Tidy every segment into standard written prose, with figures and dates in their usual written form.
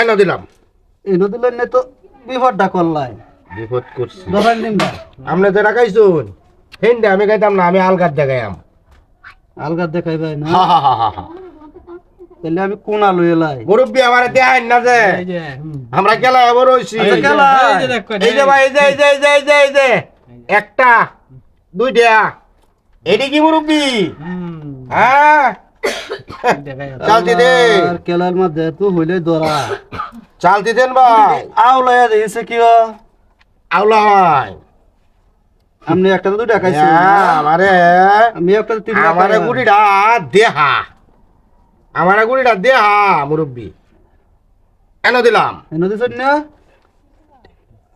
এনে দিলাম। এনে দিলেন না তো বিপদটা করলাই। বিপদ করছি। দোকান দিন না। আপনি তো রাখাইছুন। হিন্দে আমি খাইতাম না, আমি আলগার দেখাইম। আলগা দেখাই ভাই না। হা হা হা হা হা। তাহলে আমি কোন আলু এলাই। মুরব্বি আমারে দেখাইন না যে। আমরা গেলা এবার হইছি। আচ্ছা গেলা। এই যে ভাই, এই যে একটা দুইটা। এডি কি মুরব্বি? হ্যাঁ। চালতি দে। আর কেলার মধ্যে তো হইলে দরা। চালতি দেন ভাই। আউলায়া দিয়েছে কি ও? আউলা হয়। আপনি একটা তো দুইটা খাইছেন। আমারে আমি একটা তো তিনটা আমারে খাইলাম। গুড়িটা দেহা। আমারে গুড়িটা দেহা মুরব্বি। এনে দিলাম। এনে দিছেন না?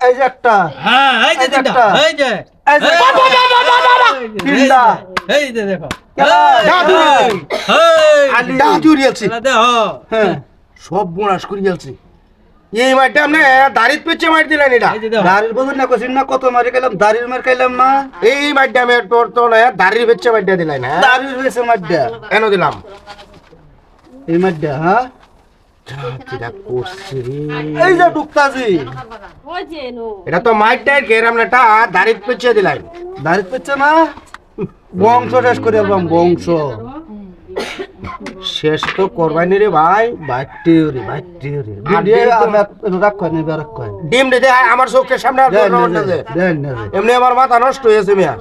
এই যে একটা। হ্যাঁ এই যে তিনটা এই যে এই যে তিনটা। এই যে দেখো দাদু এই দাদু রিয়ালছি। এটা দেখো হ্যাঁ। সব বোনাস করে রিয়ালছি। এই মাইটা আপনি দাড়িত পেছে মাইট দিলেন এটা। এই যে দেখো দাড়ির বদল না কইছেন না কত মারি খাইলাম দাড়ির মার খাইলাম না। এই মাইটা আমি তোর তো না দাড়ির পেছে মাইটা দিলাই না। দাড়ির হয়েছে মাড্ডা। এনে দিলাম। এই মাড্ডা হ্যাঁ। কিরা করছি রে। এই যে ডুকতাজি। এটা তো মাইটাই গেরাম না টা দাড়িত পেছে দিলাই। দাড়ির পেছে না। বংশ শেষ করে আলবাম বংশ। শেষ তো করবাইনি রে ভাই। বাইটি রে বাইটি রে। আর ভিডিও ডিম তো- আমি রাখ কই নেবে রাখ কই। ডিম দে আমার চোখের সামনে আর দেন দৌড় না না দে। দেন না রে। এমনি আমার মাথা নষ্ট হয়েছে মিয়া।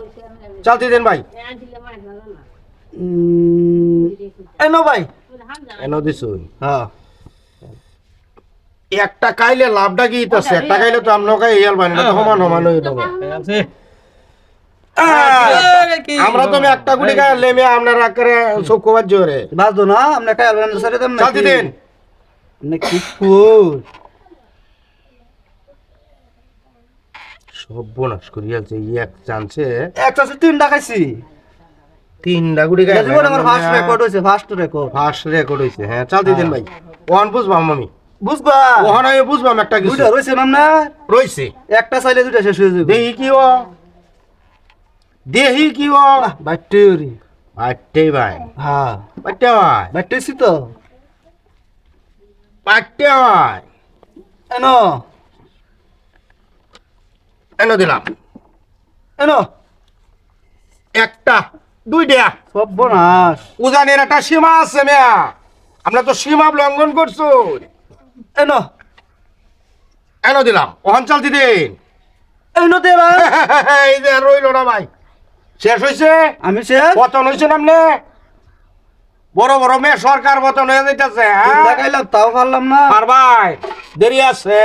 চালতি দেন ভাই। এনো ভাই। এনে দিছুন। হ্যাঁ। একটা খাইলে লাভটা কি আছে? একটা খাইলে তো আমরা খাই ইয়াল বানি না, তো সমান সমান হয়ে যাবে। আছে আমরা তো একটা গুড়ি খাইলে মিয়া আপনারা করে চোখ কোবার জোরে। বাজো না আপনি খাই আলবেন সারে দেন না। চালতি দেন। না কি কই। সব বোনাস করিয়াছে এক চান্সে একটা আছে তিনটা খাইছি। তিনটা গুড়ি খাই। জীবন আমার ফার্স্ট রেকর্ড হইছে ফার্স্ট রেকর্ড। ফার্স্ট রেকর্ড হইছে। হ্যাঁ চালতি দেন ভাই। ওহান বুঝবাম আমি। বুঝবা। ওহান আমি বুঝবাম একটা কিছু দুইটা রইছে না না। রইছে। একটা চাইলে দুইটা শেষ হয়ে যাবে। দেহি কি ও? দেহি কি ও? বাইটি রে। পাট্টে ভাই। হ্যাঁ। পাট্টে ভাই। বাইটিছি তো। পাট্টে ভাই। এনো এনে দিলাম। এনো একটা দুইটা। সব বনাস। উজানের একটা সীমা আছে মিয়া। আমরা তো সীমা লঙ্ঘন করছো। এনো এনে দিলাম। ওহান চালতি দিন। এনো দেবা। এই যে রইল না ভাই। শেষ হয়েছে। আমি শেষ। পতন হয়েছে নামনে। বড় বড় মেয়ে সরকার পতন হয়ে যাইতেছে। তিনটা খাইলাম তাও পারলাম না। আর ভাই দেরি আছে।